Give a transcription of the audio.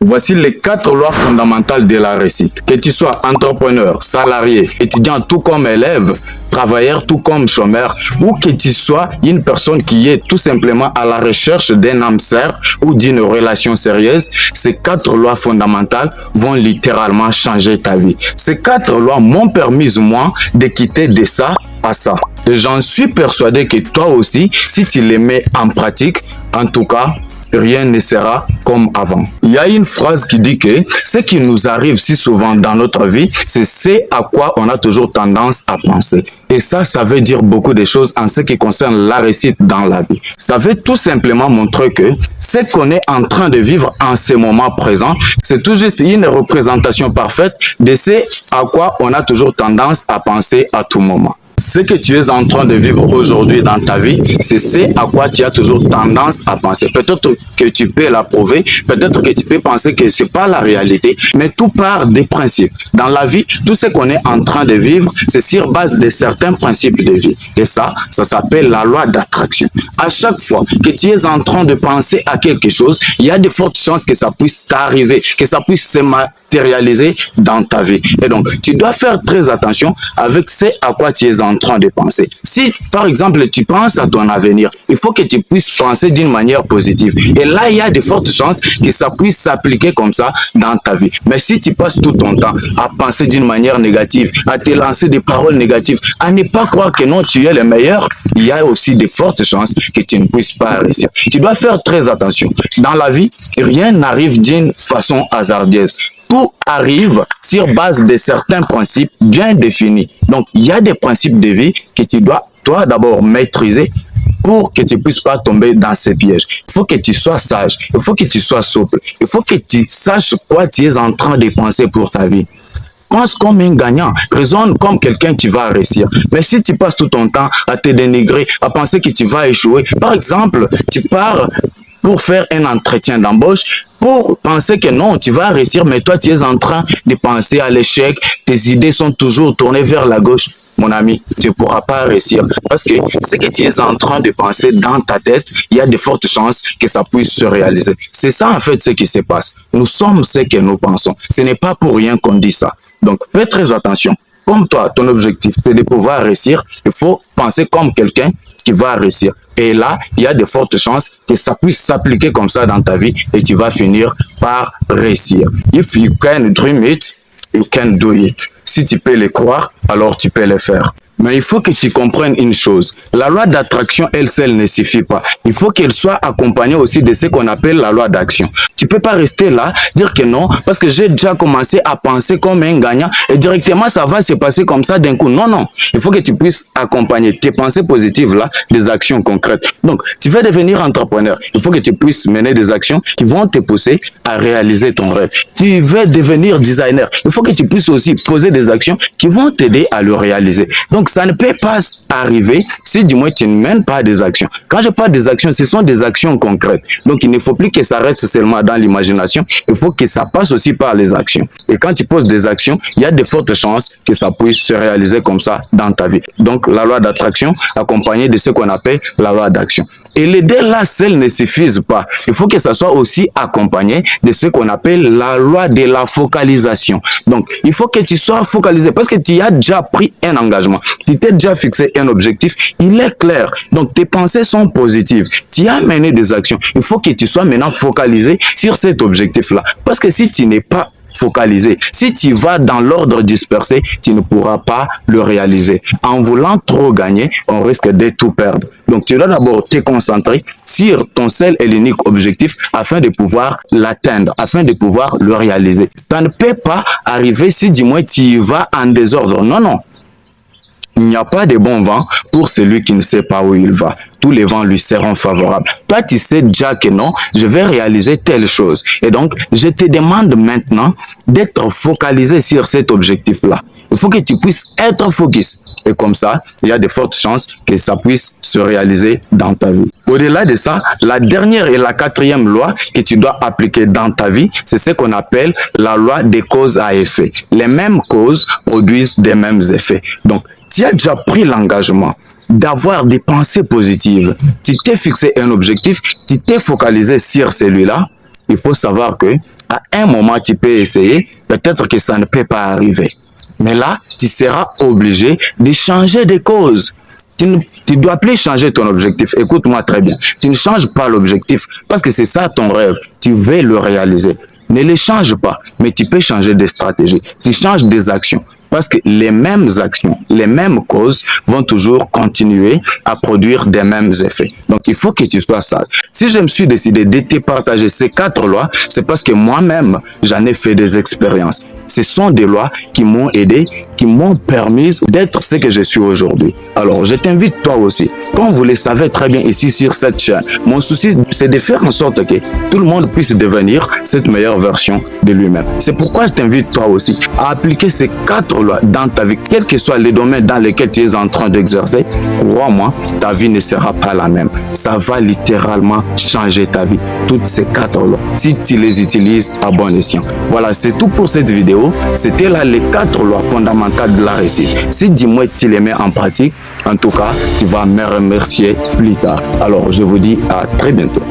Voici les 4 lois fondamentales de la réussite. Que tu sois entrepreneur, salarié, étudiant tout comme élève, travailleur tout comme chômeur, ou que tu sois une personne qui est tout simplement à la recherche d'un âme sœur ou d'une relation sérieuse, ces 4 lois fondamentales vont littéralement changer ta vie. Ces 4 lois m'ont permis, moi, de quitter de ça à ça. Et j'en suis persuadé que toi aussi, si tu les mets en pratique, en tout cas, rien ne sera comme avant. Il y a une phrase qui dit que ce qui nous arrive si souvent dans notre vie, c'est ce à quoi on a toujours tendance à penser. Et ça veut dire beaucoup de choses en ce qui concerne la réussite dans la vie. Ça veut tout simplement montrer que ce qu'on est en train de vivre en ce moment présent, c'est tout juste une représentation parfaite de ce à quoi on a toujours tendance à penser à tout moment. Ce que tu es en train de vivre aujourd'hui dans ta vie, c'est ce à quoi tu as toujours tendance à penser. Peut-être que tu peux l'approuver, peut-être que tu peux penser que c'est pas la réalité, mais tout part des principes. Dans la vie, tout ce qu'on est en train de vivre, c'est sur base de certains principes de vie. Et ça s'appelle la loi d'attraction. À chaque fois que tu es en train de penser à quelque chose, il y a de fortes chances que ça puisse t'arriver, que ça puisse se matérialiser dans ta vie. Et donc, tu dois faire très attention avec ce à quoi tu es en train de penser. Si, par exemple, tu penses à ton avenir, il faut que tu puisses penser d'une manière positive. Et là, il y a de fortes chances que ça puisse s'appliquer comme ça dans ta vie. Mais si tu passes tout ton temps à penser d'une manière négative, à te lancer des paroles négatives, à ne pas croire que non, tu es le meilleur, il y a aussi de fortes chances que tu ne puisses pas réussir. Tu dois faire très attention. Dans la vie, rien n'arrive d'une façon hasardeuse. Tout arrive sur base de certains principes bien définis. Donc, il y a des principes de vie que tu dois, toi, d'abord maîtriser pour que tu ne puisses pas tomber dans ces pièges. Il faut que tu sois sage, il faut que tu sois souple, il faut que tu saches quoi tu es en train de penser pour ta vie. Pense comme un gagnant, raisonne comme quelqu'un qui va réussir. Mais si tu passes tout ton temps à te dénigrer, à penser que tu vas échouer, par exemple, tu pars pour faire un entretien d'embauche, pour penser que non, tu vas réussir, mais toi, tu es en train de penser à l'échec, tes idées sont toujours tournées vers la gauche. Mon ami, tu ne pourras pas réussir parce que ce que tu es en train de penser dans ta tête, il y a de fortes chances que ça puisse se réaliser. C'est ça, en fait, ce qui se passe. Nous sommes ce que nous pensons. Ce n'est pas pour rien qu'on dit ça. Donc, fais très attention. Comme toi, ton objectif, c'est de pouvoir réussir, il faut penser comme quelqu'un qui va réussir. Et là, il y a de fortes chances que ça puisse s'appliquer comme ça dans ta vie et tu vas finir par réussir. If you can dream it, you can do it. Si tu peux le croire, alors tu peux le faire. Mais il faut que tu comprennes une chose. La loi d'attraction, elle seule ne suffit pas. Il faut qu'elle soit accompagnée aussi de ce qu'on appelle la loi d'action. Tu peux pas rester là, dire que non, parce que j'ai déjà commencé à penser comme un gagnant et directement ça va se passer comme ça d'un coup. Non, non. Il faut que tu puisses accompagner tes pensées positives là, des actions concrètes. Donc, tu veux devenir entrepreneur. Il faut que tu puisses mener des actions qui vont te pousser à réaliser ton rêve. Tu veux devenir designer. Il faut que tu puisses aussi poser des actions qui vont t'aider à le réaliser. Donc, ça ne peut pas arriver si du moins tu ne mènes pas des actions. Quand je parle des actions, ce sont des actions concrètes. Donc, il ne faut plus que ça reste seulement dans l'imagination. Il faut que ça passe aussi par les actions. Et quand tu poses des actions, il y a de fortes chances que ça puisse se réaliser comme ça dans ta vie. Donc, la loi d'attraction accompagnée de ce qu'on appelle la loi d'action. Et les deux là, seuls ne suffisent pas. Il faut que ça soit aussi accompagné de ce qu'on appelle la loi de la focalisation. Donc, il faut que tu sois focalisé parce que tu as déjà pris un engagement. Tu t'es déjà fixé un objectif, il est clair. Donc, tes pensées sont positives. Tu as mené des actions. Il faut que tu sois maintenant focalisé sur cet objectif-là. Parce que si tu n'es pas focalisé, si tu vas dans l'ordre dispersé, tu ne pourras pas le réaliser. En voulant trop gagner, on risque de tout perdre. Donc, tu dois d'abord te concentrer sur ton seul et l'unique objectif afin de pouvoir l'atteindre, afin de pouvoir le réaliser. Ça ne peut pas arriver si du moins tu y vas en désordre. Non, non. Il n'y a pas de bon vent pour celui qui ne sait pas où il va. Tous les vents lui seront favorables. Toi, tu sais déjà que non, je vais réaliser telle chose. Et donc, je te demande maintenant d'être focalisé sur cet objectif-là. Il faut que tu puisses être focus. Et comme ça, il y a de fortes chances que ça puisse se réaliser dans ta vie. Au-delà de ça, la dernière et la quatrième loi que tu dois appliquer dans ta vie, c'est ce qu'on appelle la loi des causes à effet. Les mêmes causes produisent des mêmes effets. Donc, tu as déjà pris l'engagement d'avoir des pensées positives. Tu t'es fixé un objectif, tu t'es focalisé sur celui-là. Il faut savoir que À un moment, tu peux essayer, peut-être que ça ne peut pas arriver. Mais là, tu seras obligé de changer de cause. Tu ne dois plus changer ton objectif. Écoute-moi très bien. Tu ne changes pas l'objectif parce que c'est ça ton rêve. Tu veux le réaliser. Ne le change pas, mais tu peux changer de stratégie. Tu changes des actions. Parce que les mêmes actions, les mêmes causes vont toujours continuer à produire des mêmes effets. Donc, il faut que tu sois sage. Si je me suis décidé de te partager ces 4 lois, c'est parce que moi-même, j'en ai fait des expériences. Ce sont des lois qui m'ont aidé, qui m'ont permis d'être ce que je suis aujourd'hui. Alors, je t'invite toi aussi. Comme vous le savez très bien ici sur cette chaîne, mon souci, c'est de faire en sorte que tout le monde puisse devenir cette meilleure version de lui-même. C'est pourquoi je t'invite toi aussi à appliquer ces 4 lois dans ta vie, quel que soit le domaine dans lequel tu es en train d'exercer. Crois-moi, ta vie ne sera pas la même. Ça va littéralement changer ta vie. Toutes ces 4 lois, si tu les utilises à bon escient. Voilà, c'est tout pour cette vidéo. C'était là les 4 lois fondamentales de la réussite. Si dis-moi tu les mets en pratique, en tout cas, tu vas me remercier plus tard. Alors, je vous dis à très bientôt.